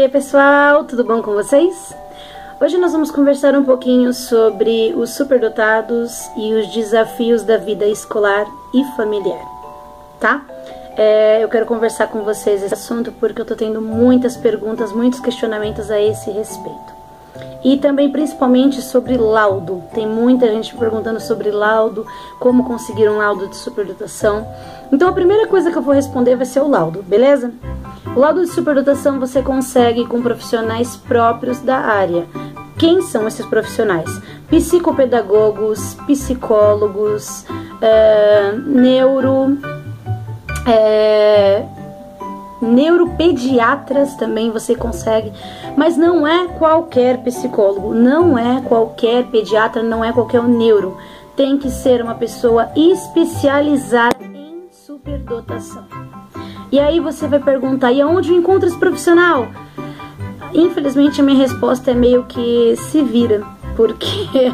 aí pessoal, tudo bom com vocês? Hoje nós vamos conversar um pouquinho sobre os superdotados e os desafios da vida escolar e familiar, tá? Eu quero conversar com vocês esse assunto porque eu tô tendo muitas perguntas, muitos questionamentos a esse respeito. E também principalmente sobre laudo. Tem muita gente perguntando sobre laudo, como conseguir um laudo de superdotação. Então a primeira coisa que eu vou responder vai ser o laudo, beleza? O laudo de superdotação você consegue com profissionais próprios da área. Quem são esses profissionais? Psicopedagogos, psicólogos, neuropediatras também você consegue, mas não é qualquer psicólogo, não é qualquer pediatra, não é qualquer neuro. Tem que ser uma pessoa especializada em superdotação. E aí você vai perguntar, e aonde eu encontro esse profissional? Infelizmente a minha resposta é meio que se vira, porque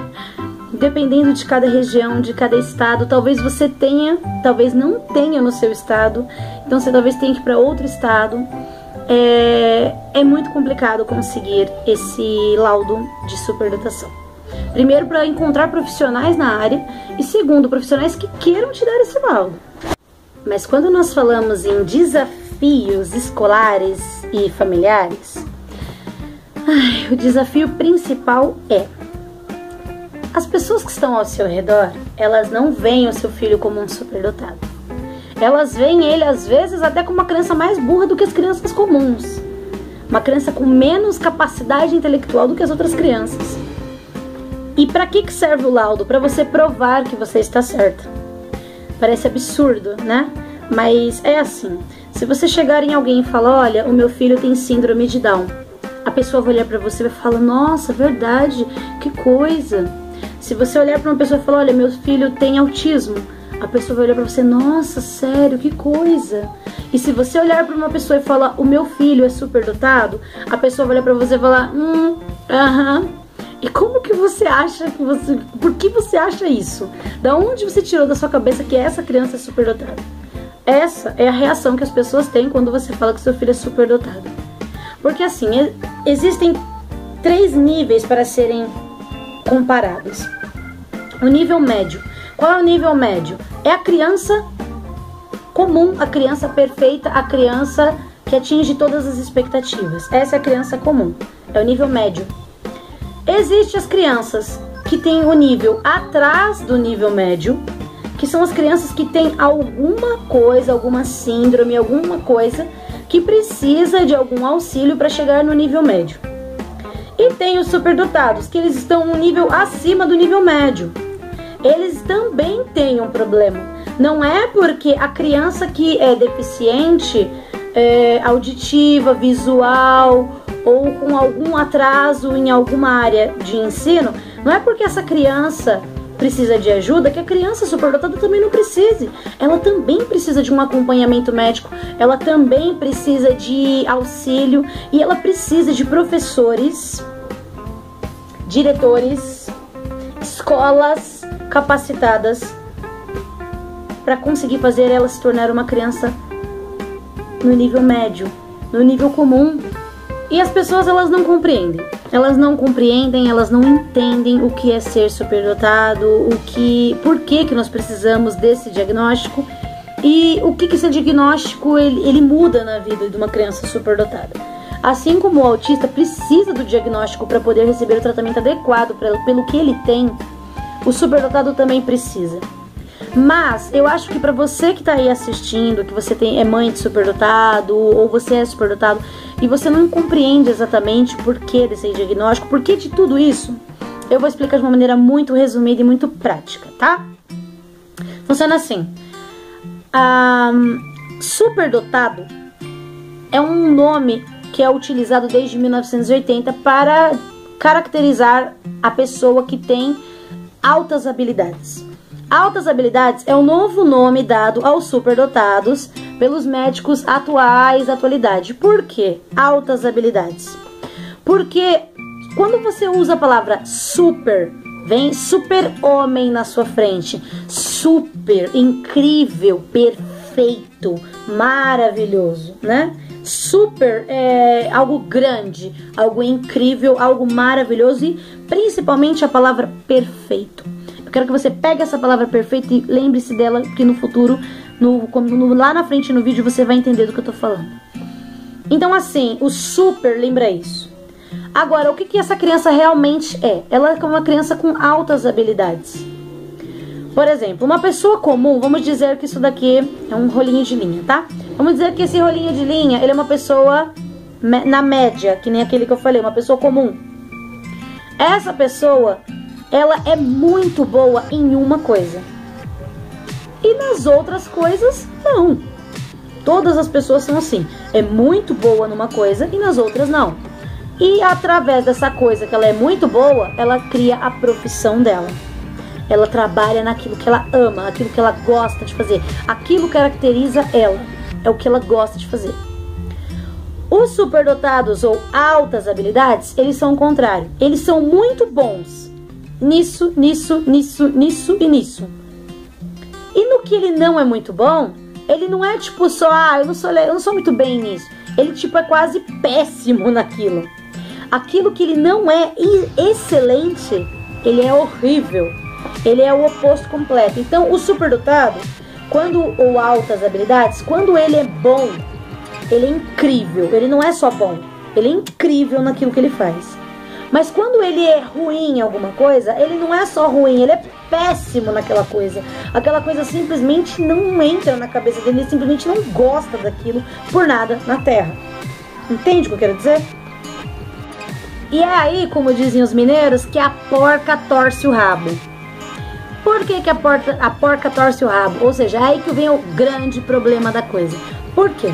dependendo de cada região, de cada estado, talvez você tenha, talvez não tenha no seu estado, então você talvez tenha que ir para outro estado. É muito complicado conseguir esse laudo de superdotação. Primeiro, para encontrar profissionais na área, e segundo, profissionais que queiram te dar esse laudo. Mas quando nós falamos em desafios escolares e familiares, o desafio principal é: as pessoas que estão ao seu redor, elas não veem o seu filho como um superdotado. Elas veem ele, às vezes, até como uma criança mais burra do que as crianças comuns. Uma criança com menos capacidade intelectual do que as outras crianças. E para que serve o laudo? Para você provar que você está certa. Parece absurdo, né? Mas é assim. Se você chegar em alguém e falar, olha, o meu filho tem síndrome de Down, a pessoa vai olhar para você e vai falar, nossa, verdade, que coisa. Se você olhar para uma pessoa e falar, olha, meu filho tem autismo, a pessoa vai olhar para você, nossa, sério, que coisa. E se você olhar para uma pessoa e falar, o meu filho é superdotado, a pessoa vai olhar para você e falar, E como que você acha que você... Por que você acha isso? Da onde você tirou da sua cabeça que essa criança é superdotada? Essa é a reação que as pessoas têm quando você fala que seu filho é superdotado. Porque assim, existem 3 níveis para serem comparados. O nível médio. Qual é o nível médio? É a criança comum, a criança perfeita, a criança que atinge todas as expectativas. Essa é a criança comum. É o nível médio. Existem as crianças que têm o nível atrás do nível médio, que são as crianças que têm alguma coisa, alguma síndrome, alguma coisa que precisa de algum auxílio para chegar no nível médio. E tem os superdotados, que eles estão um nível acima do nível médio. Eles também têm um problema. Não é porque a criança que é deficiente, auditiva, visual ou com algum atraso em alguma área de ensino, não é porque essa criança precisa de ajuda que a criança superdotada também não precise. Ela também precisa de um acompanhamento médico, ela também precisa de auxílio e ela precisa de professores, diretores, escolas capacitadas para conseguir fazer ela se tornar uma criança no nível médio, no nível comum. E as pessoas, elas não compreendem. Elas não compreendem, elas não entendem o que é ser superdotado, por que nós precisamos desse diagnóstico e o que esse diagnóstico ele muda na vida de uma criança superdotada. Assim como o autista precisa do diagnóstico para poder receber o tratamento adequado pelo que ele tem, o superdotado também precisa. Mas eu acho que para você que está aí assistindo, que você é mãe de superdotado ou você é superdotado e você não compreende exatamente o porquê desse diagnóstico, porquê de tudo isso, eu vou explicar de uma maneira muito resumida e muito prática, tá? Funciona assim. Superdotado é um nome que é utilizado desde 1980 para caracterizar a pessoa que tem altas habilidades. Altas habilidades é o novo nome dado aos superdotados pelos médicos atuais da atualidade. Por que altas habilidades? Porque quando você usa a palavra super, vem super-homem na sua frente. Super, incrível, perfeito, maravilhoso, né? Super é algo grande, algo incrível, algo maravilhoso e principalmente a palavra perfeito. Eu quero que você pegue essa palavra perfeito e lembre-se dela, que no futuro, lá na frente no vídeo, você vai entender do que eu tô falando. Então assim, o super lembra isso. Agora, o que essa criança realmente é? Ela é uma criança com altas habilidades. Por exemplo, uma pessoa comum, vamos dizer que isso daqui é um rolinho de linha, tá? Vamos dizer que esse rolinho de linha, ele é uma pessoa na média, que nem aquele que eu falei, uma pessoa comum. Essa pessoa, ela é muito boa em uma coisa. E nas outras coisas, não. Todas as pessoas são assim. É muito boa numa coisa e nas outras não. E através dessa coisa que ela é muito boa, ela cria a profissão dela. Ela trabalha naquilo que ela ama, naquilo que ela gosta de fazer. Aquilo caracteriza ela, é o que ela gosta de fazer. Os superdotados ou altas habilidades, eles são o contrário. Eles são muito bons nisso, nisso, nisso, nisso e nisso. E no que ele não é muito bom, ele não é tipo só, eu não sou muito bem nisso. Ele tipo é quase péssimo naquilo. Aquilo que ele não é excelente, ele é horrível. Ele é o oposto completo. Então, o superdotado, ou altas habilidades, quando ele é bom, ele é incrível. Ele não é só bom, ele é incrível naquilo que ele faz. Mas quando ele é ruim em alguma coisa, ele não é só ruim, ele é péssimo naquela coisa. Aquela coisa simplesmente não entra na cabeça dele, ele simplesmente não gosta daquilo por nada na Terra. Entende o que eu quero dizer? E é aí, como dizem os mineiros, que a porca torce o rabo. Por que a porca torce o rabo? Ou seja, é aí que vem o grande problema da coisa. Por quê?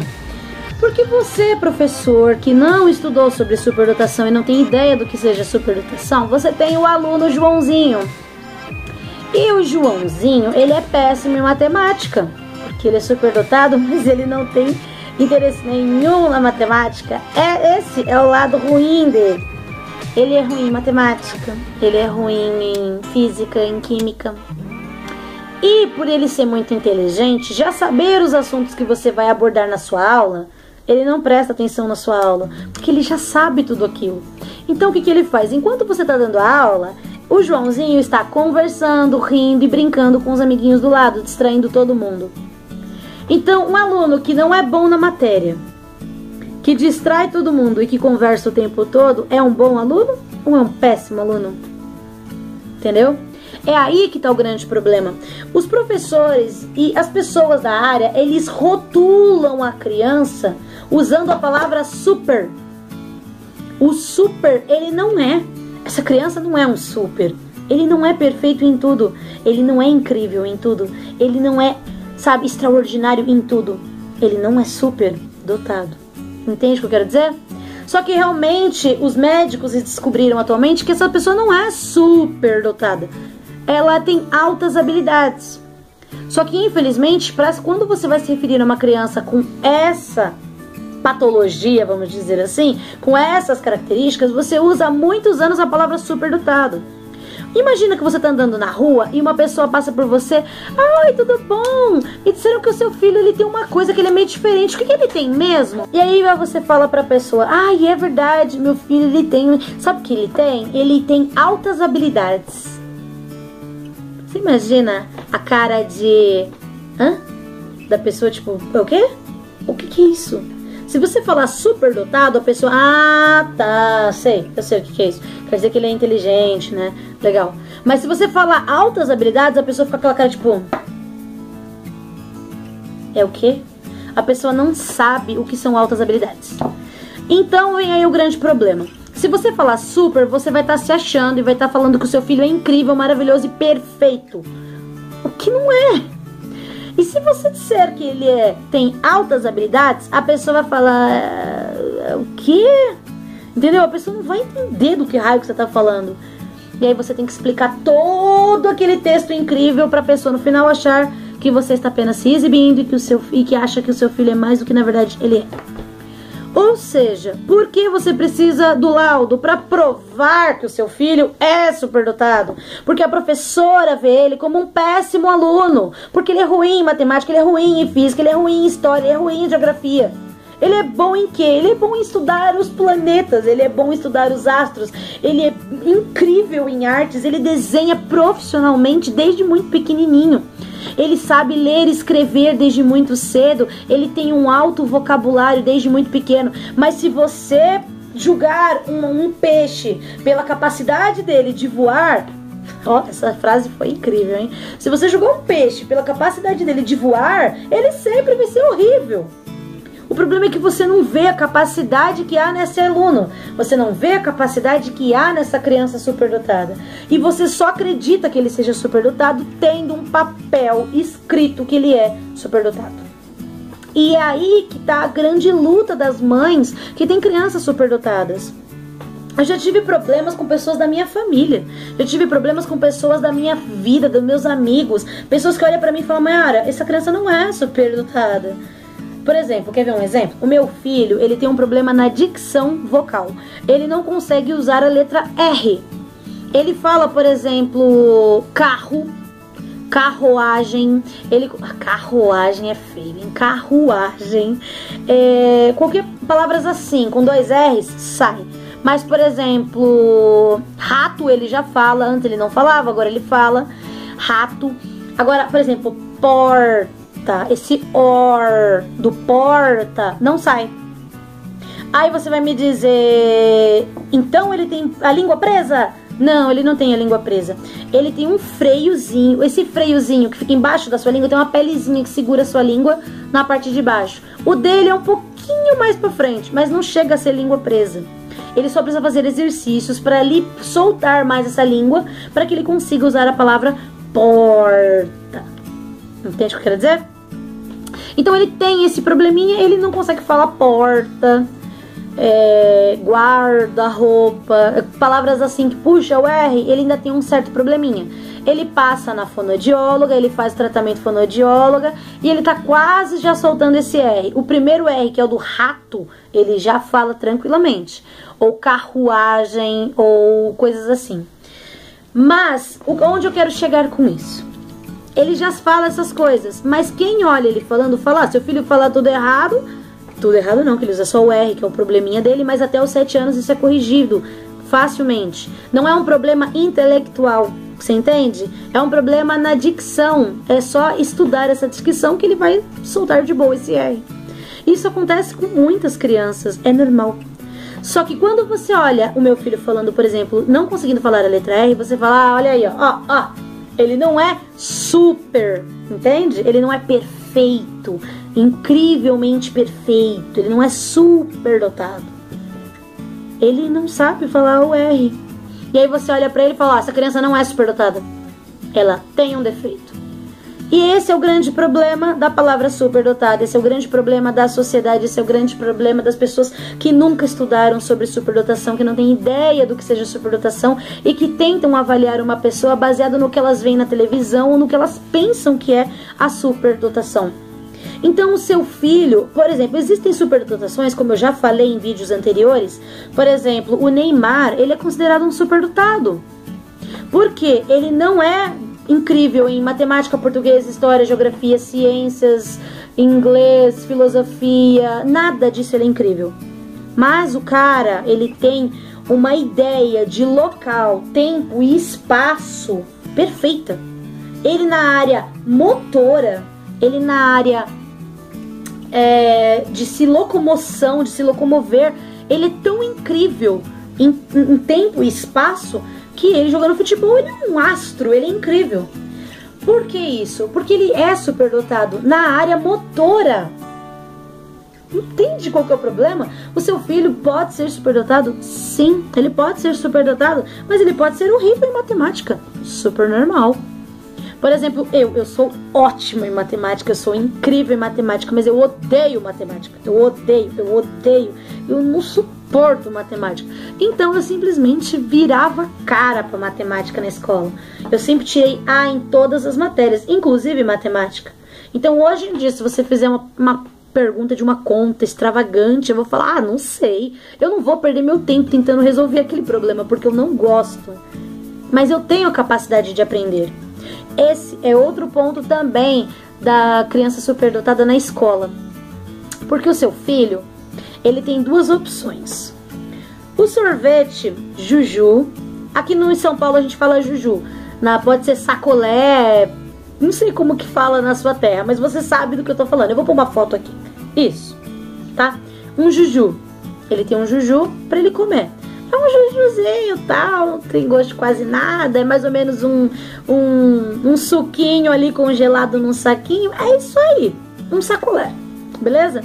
Porque você, professor, que não estudou sobre superdotação e não tem ideia do que seja superdotação, você tem o aluno Joãozinho. E o Joãozinho, ele é péssimo em matemática, porque ele é superdotado, mas ele não tem interesse nenhum na matemática. Esse é o lado ruim dele. Ele é ruim em matemática, ele é ruim em física, em química. E por ele ser muito inteligente, já saber os assuntos que você vai abordar na sua aula, ele não presta atenção na sua aula, porque ele já sabe tudo aquilo. Então o que ele faz? Enquanto você está dando a aula, o Joãozinho está conversando, rindo e brincando com os amiguinhos do lado, distraindo todo mundo. Então um aluno que não é bom na matéria, que distrai todo mundo e que conversa o tempo todo, é um bom aluno ou é um péssimo aluno? Entendeu? É aí que está o grande problema. Os professores e as pessoas da área, eles rotulam a criança usando a palavra super. O super, ele não é. Essa criança não é um super. Ele não é perfeito em tudo. Ele não é incrível em tudo. Ele não é, sabe, extraordinário em tudo. Ele não é super dotado. Entende o que eu quero dizer? Só que realmente os médicos descobriram atualmente que essa pessoa não é super dotada. Ela tem altas habilidades. Só que infelizmente, quando você vai se referir a uma criança com essa patologia, vamos dizer assim, com essas características, você usa há muitos anos a palavra superdotado. Imagina que você está andando na rua e uma pessoa passa por você. Ai, tudo bom? Me disseram que o seu filho ele tem uma coisa que ele é meio diferente. O que ele tem mesmo? E aí você fala para a pessoa. Ai, é verdade, meu filho ele tem... Sabe o que ele tem? Ele tem altas habilidades. Você imagina a cara de... Hã? Da pessoa tipo, o quê? O que é isso? Se você falar superdotado, a pessoa... Ah, tá, eu sei o que é isso. Quer dizer que ele é inteligente, né? Legal. Mas se você falar altas habilidades, a pessoa fica com aquela cara tipo... É o quê? A pessoa não sabe o que são altas habilidades. Então vem aí o grande problema. Se você falar super, você vai estar se achando e vai estar falando que o seu filho é incrível, maravilhoso e perfeito. O que não é. E se você disser que ele tem altas habilidades, a pessoa vai falar... O quê? Entendeu? A pessoa não vai entender do que raio que você está falando. E aí você tem que explicar todo aquele texto incrível para a pessoa no final achar que você está apenas se exibindo e que acha que o seu filho é mais do que na verdade ele é. Ou seja, por que você precisa do laudo? Para provar que o seu filho é superdotado. Porque a professora vê ele como um péssimo aluno. Porque ele é ruim em matemática, ele é ruim em física, ele é ruim em história, ele é ruim em geografia. Ele é bom em quê? Ele é bom em estudar os planetas, ele é bom em estudar os astros, ele é incrível em artes, ele desenha profissionalmente desde muito pequenininho. Ele sabe ler e escrever desde muito cedo, ele tem um alto vocabulário desde muito pequeno. Mas se você julgar um peixe pela capacidade dele de voar... Ó, essa frase foi incrível, hein? Se você julgar um peixe pela capacidade dele de voar, ele sempre vai ser horrível. O problema é que você não vê a capacidade que há nesse aluno. Você não vê a capacidade que há nessa criança superdotada. E você só acredita que ele seja superdotado tendo um papel escrito que ele é superdotado. E é aí que tá a grande luta das mães que têm crianças superdotadas. Eu já tive problemas com pessoas da minha família. Eu tive problemas com pessoas da minha vida, dos meus amigos. Pessoas que olham pra mim e falam: Mayara, essa criança não é superdotada. Por exemplo, quer ver um exemplo? O meu filho, ele tem um problema na dicção vocal. Ele não consegue usar a letra R. Ele fala, por exemplo, carro, carruagem. Carruagem é feio, hein? Carruagem. Qualquer palavras assim, com 2 R's, sai. Mas, por exemplo, rato ele já fala. Antes ele não falava, agora ele fala. Rato. Agora, por exemplo, porta. Esse or do porta não sai. Aí você vai me dizer: então ele tem a língua presa? Não, ele não tem a língua presa. Ele tem um freiozinho. Esse freiozinho que fica embaixo da sua língua tem uma pelezinha que segura a sua língua na parte de baixo. O dele é um pouquinho mais pra frente, mas não chega a ser língua presa. Ele só precisa fazer exercícios para ele soltar mais essa língua, para que ele consiga usar a palavra porta. Entende o que eu quero dizer? Então ele tem esse probleminha, ele não consegue falar porta, guarda-roupa, palavras assim que puxa o R, ele ainda tem um certo probleminha. Ele passa na fonoaudióloga, ele faz tratamento fonoaudióloga e ele tá quase já soltando esse R. O primeiro R, que é o do rato, ele já fala tranquilamente. Ou carruagem, ou coisas assim. Mas, onde eu quero chegar com isso? Ele já fala essas coisas, mas quem olha ele falando, fala: seu filho fala tudo errado não, que ele usa só o R, que é o probleminha dele, mas até os 7 anos isso é corrigido facilmente. Não é um problema intelectual, você entende? É um problema na dicção, é só estudar essa dicção que ele vai soltar de boa esse R. Isso acontece com muitas crianças, é normal. Só que quando você olha o meu filho falando, por exemplo, não conseguindo falar a letra R, você fala: olha aí, ó, ele não é super, entende? Ele não é perfeito, incrivelmente perfeito, ele não é super dotado. Ele não sabe falar o R. E aí você olha pra ele e fala: essa criança não é superdotada, ela tem um defeito. E esse é o grande problema da palavra superdotado, esse é o grande problema da sociedade, esse é o grande problema das pessoas que nunca estudaram sobre superdotação, que não têm ideia do que seja superdotação e que tentam avaliar uma pessoa baseado no que elas veem na televisão ou no que elas pensam que é a superdotação. Então o seu filho, por exemplo, existem superdotações, como eu já falei em vídeos anteriores. Por exemplo, o Neymar, ele é considerado um superdotado, porque ele não é incrível em matemática, português, história, geografia, ciências, inglês, filosofia, nada disso ele é incrível. Mas o cara, ele tem uma ideia de local, tempo e espaço perfeita. Ele na área motora, ele na área de se locomoção, de se locomover, ele é tão incrível em tempo e espaço que ele jogando futebol, ele é um astro, ele é incrível. Por que isso? Porque ele é superdotado na área motora. Entende qual que é o problema? O seu filho pode ser superdotado? Sim, ele pode ser superdotado, mas ele pode ser horrível em matemática. Super normal. Por exemplo, eu sou ótima em matemática, eu sou incrível em matemática, mas eu odeio matemática. Eu odeio. Eu não suporto matemática. Então eu simplesmente virava cara pra matemática na escola. Eu sempre tirei A em todas as matérias, inclusive matemática. Então hoje em dia, se você fizer uma pergunta de uma conta extravagante, eu vou falar: não sei. Eu não vou perder meu tempo tentando resolver aquele problema, porque eu não gosto. Mas eu tenho a capacidade de aprender. Esse é outro ponto também da criança superdotada na escola. Porque o seu filho, ele tem duas opções. O sorvete Juju, aqui no São Paulo a gente fala Juju, pode ser sacolé, não sei como que fala na sua terra, mas você sabe do que eu tô falando. Eu vou pôr uma foto aqui. Isso, tá? Um Juju. Ele tem um Juju pra ele comer. É um jujuzinho, tal, não tem gosto de quase nada, é mais ou menos um suquinho ali congelado num saquinho. É isso aí, um sacolé, beleza?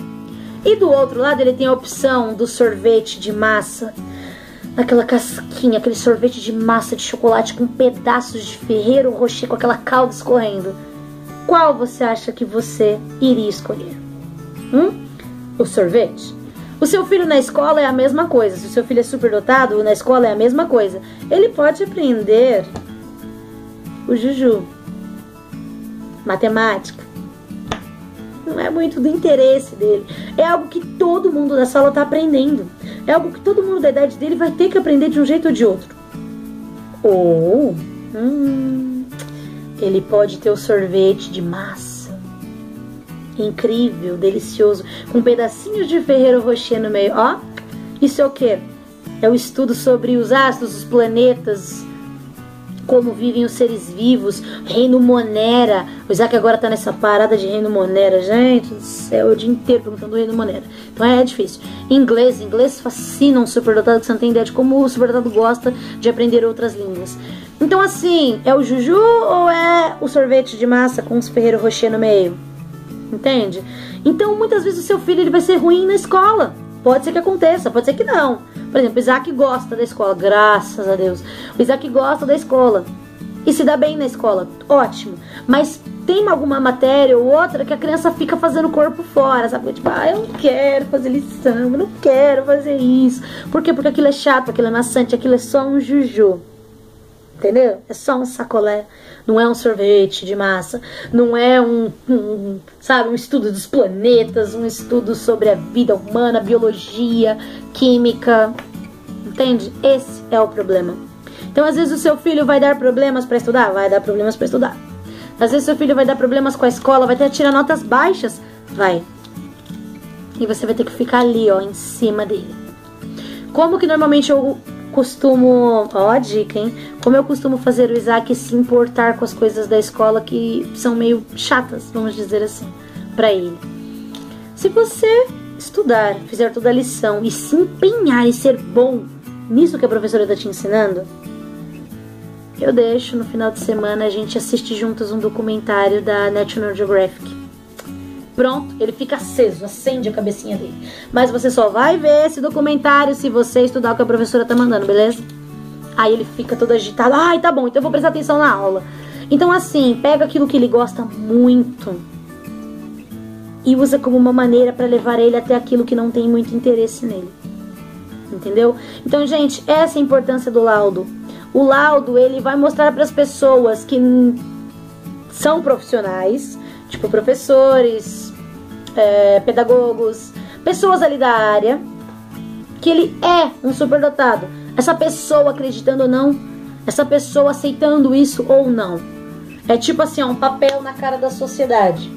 E do outro lado ele tem a opção do sorvete de massa, aquela casquinha, aquele sorvete de massa de chocolate com pedaços de Ferrero Rocher, com aquela calda escorrendo. Qual você acha que você iria escolher? O sorvete? O seu filho na escola é a mesma coisa. Se o seu filho é superdotado, na escola é a mesma coisa. Ele pode aprender o Juju, matemática. Não é muito do interesse dele. É algo que todo mundo da sala está aprendendo. É algo que todo mundo da idade dele vai ter que aprender de um jeito ou de outro. Ou ele pode ter o sorvete de massa. Incrível, delicioso, com pedacinhos de Ferrero Rocher no meio. Ó, isso é o quê? É o estudo sobre os astros, os planetas, como vivem os seres vivos, Reino Monera. O Isaac agora tá nessa parada de Reino Monera, gente do céu, o dia inteiro perguntando do Reino Monera. Então é difícil. Inglês fascina um superdotado, que você não tem ideia de como o superdotado gosta de aprender outras línguas. Então assim, é o Juju ou é o sorvete de massa com os Ferrero Rocher no meio? Entende? Então muitas vezes o seu filho ele vai ser ruim na escola. Pode ser que aconteça, pode ser que não. Por exemplo, o Isaac gosta da escola, graças a Deus. O Isaac gosta da escola e se dá bem na escola, ótimo. Mas tem alguma matéria ou outra que a criança fica fazendo o corpo fora, sabe? Tipo, eu não quero fazer lição, eu não quero fazer isso. Por quê? Porque aquilo é chato, aquilo é maçante, aquilo é só um Juju. Entendeu? É só um sacolé. Não é um sorvete de massa. Não é sabe, um estudo dos planetas, um estudo sobre a vida humana, biologia, química. Entende? Esse é o problema. Então, às vezes, o seu filho vai dar problemas para estudar? Vai dar problemas para estudar. Às vezes, o seu filho vai dar problemas com a escola, vai ter que tirar notas baixas? Vai. E você vai ter que ficar ali, ó, em cima dele. Como que normalmente eu costumo, ó a dica, hein? Como eu costumo fazer o Isaac se importar com as coisas da escola que são meio chatas, vamos dizer assim, pra ele. Se você estudar, fizer toda a lição e se empenhar e ser bom nisso que a professora tá te ensinando, eu deixo no final de semana a gente assiste juntos um documentário da National Geographic. Pronto, ele fica aceso, acende a cabecinha dele. Mas você só vai ver esse documentário se você estudar o que a professora tá mandando, beleza? Aí ele fica todo agitado. Ai, tá bom, então eu vou prestar atenção na aula. Então assim, pega aquilo que ele gosta muito e usa como uma maneira pra levar ele até aquilo que não tem muito interesse nele. Entendeu? Então, gente, essa é a importância do laudo. O laudo, ele vai mostrar pras pessoas que são profissionais, tipo professores, pedagogos, pessoas ali da área, que ele é um superdotado. Essa pessoa acreditando ou não, essa pessoa aceitando isso ou não. É tipo assim, ó, um papel na cara da sociedade,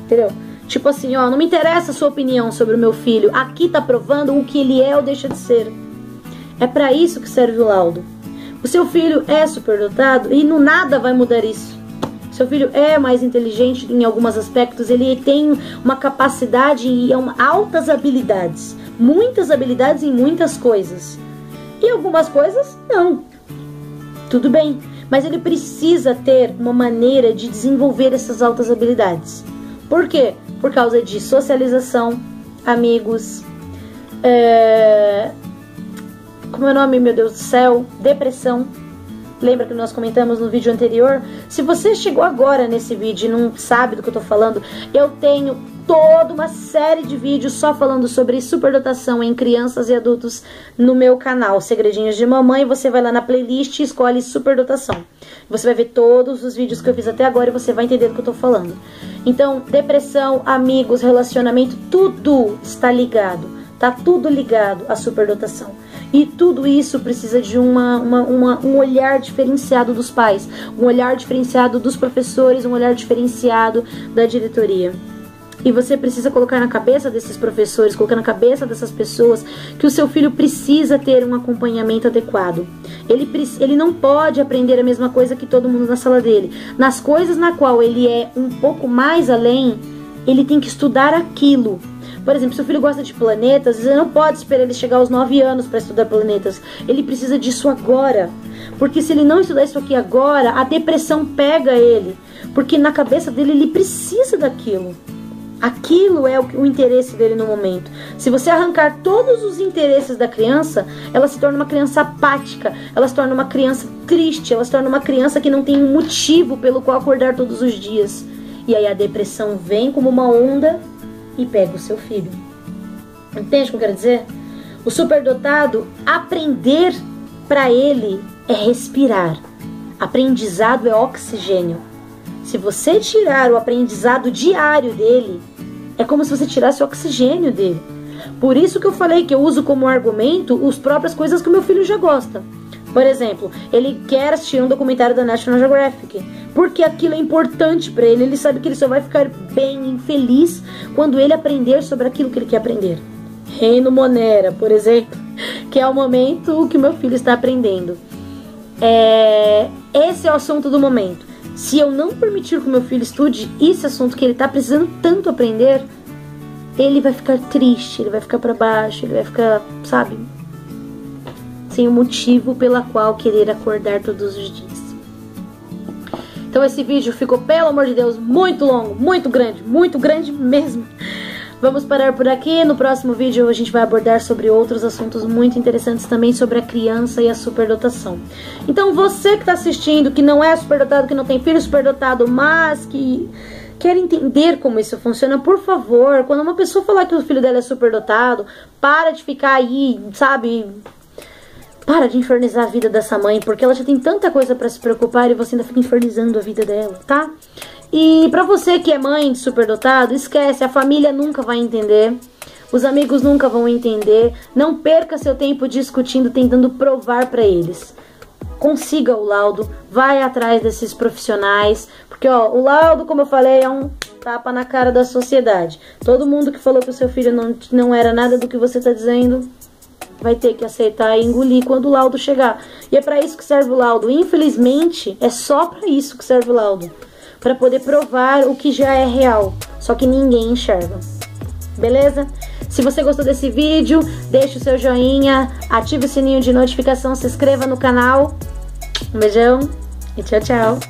entendeu? Tipo assim, ó, não me interessa a sua opinião sobre o meu filho, aqui tá provando o que ele é ou deixa de ser. É pra isso que serve o laudo. O seu filho é superdotado e no nada vai mudar isso. Seu filho é mais inteligente em alguns aspectos, ele tem uma capacidade e altas habilidades. Muitas habilidades em muitas coisas. E algumas coisas, não. Tudo bem, mas ele precisa ter uma maneira de desenvolver essas altas habilidades. Por quê? Por causa de socialização, amigos, como é o nome, meu Deus do céu? Depressão. Lembra que nós comentamos no vídeo anterior? Se você chegou agora nesse vídeo e não sabe do que eu tô falando, eu tenho toda uma série de vídeos só falando sobre superdotação em crianças e adultos no meu canal, Segredinhos de Mamãe. Você vai lá na playlist e escolhe superdotação. Você vai ver todos os vídeos que eu fiz até agora e você vai entender do que eu tô falando. Então, depressão, amigos, relacionamento, tudo está ligado. Tá tudo ligado à superdotação. E tudo isso precisa de um olhar diferenciado dos pais, um olhar diferenciado dos professores, um olhar diferenciado da diretoria. E você precisa colocar na cabeça desses professores, colocar na cabeça dessas pessoas que o seu filho precisa ter um acompanhamento adequado. Ele não pode aprender a mesma coisa que todo mundo na sala dele. Nas coisas na qual ele é um pouco mais além, ele tem que estudar aquilo. Por exemplo, se o filho gosta de planetas, você não pode esperar ele chegar aos 9 anos para estudar planetas. Ele precisa disso agora. Porque se ele não estudar isso aqui agora, a depressão pega ele. Porque na cabeça dele ele precisa daquilo. Aquilo é o interesse dele no momento. Se você arrancar todos os interesses da criança, ela se torna uma criança apática, ela se torna uma criança triste, ela se torna uma criança que não tem um motivo pelo qual acordar todos os dias. E aí a depressão vem como uma onda e pega o seu filho. Entende o que eu quero dizer? O superdotado, aprender para ele é respirar. Aprendizado é oxigênio. Se você tirar o aprendizado diário dele, é como se você tirasse o oxigênio dele. Por isso que eu falei que eu uso como argumento as próprias coisas que o meu filho já gosta. Por exemplo, ele quer assistir um documentário da National Geographic, porque aquilo é importante para ele. Ele sabe que ele só vai ficar bem e feliz quando ele aprender sobre aquilo que ele quer aprender. Reino Monera, por exemplo, que é o momento que o meu filho está aprendendo. Esse é o assunto do momento. Se eu não permitir que o meu filho estude esse assunto que ele está precisando tanto aprender, ele vai ficar triste, ele vai ficar para baixo, ele vai ficar, sabe, sem o motivo pela qual querer acordar todos os dias. Então esse vídeo ficou, pelo amor de Deus, muito longo, muito grande mesmo. Vamos parar por aqui. No próximo vídeo a gente vai abordar sobre outros assuntos muito interessantes também sobre a criança e a superdotação. Então você que está assistindo, que não é superdotado, que não tem filho superdotado, mas que quer entender como isso funciona, por favor, quando uma pessoa falar que o filho dela é superdotado, para de ficar aí, sabe, para de infernizar a vida dessa mãe, porque ela já tem tanta coisa para se preocupar e você ainda fica infernizando a vida dela, tá? E pra você que é mãe de superdotado, esquece, a família nunca vai entender, os amigos nunca vão entender. Não perca seu tempo discutindo, tentando provar pra eles. Consiga o laudo, vai atrás desses profissionais, porque ó, o laudo, como eu falei, é um tapa na cara da sociedade. Todo mundo que falou que o seu filho não era nada do que você tá dizendo, vai ter que aceitar e engolir quando o laudo chegar. E é pra isso que serve o laudo. Infelizmente, é só pra isso que serve o laudo. Para poder provar o que já é real, só que ninguém enxerga. Beleza? Se você gostou desse vídeo, deixa o seu joinha, ative o sininho de notificação, se inscreva no canal. Um beijão e tchau, tchau.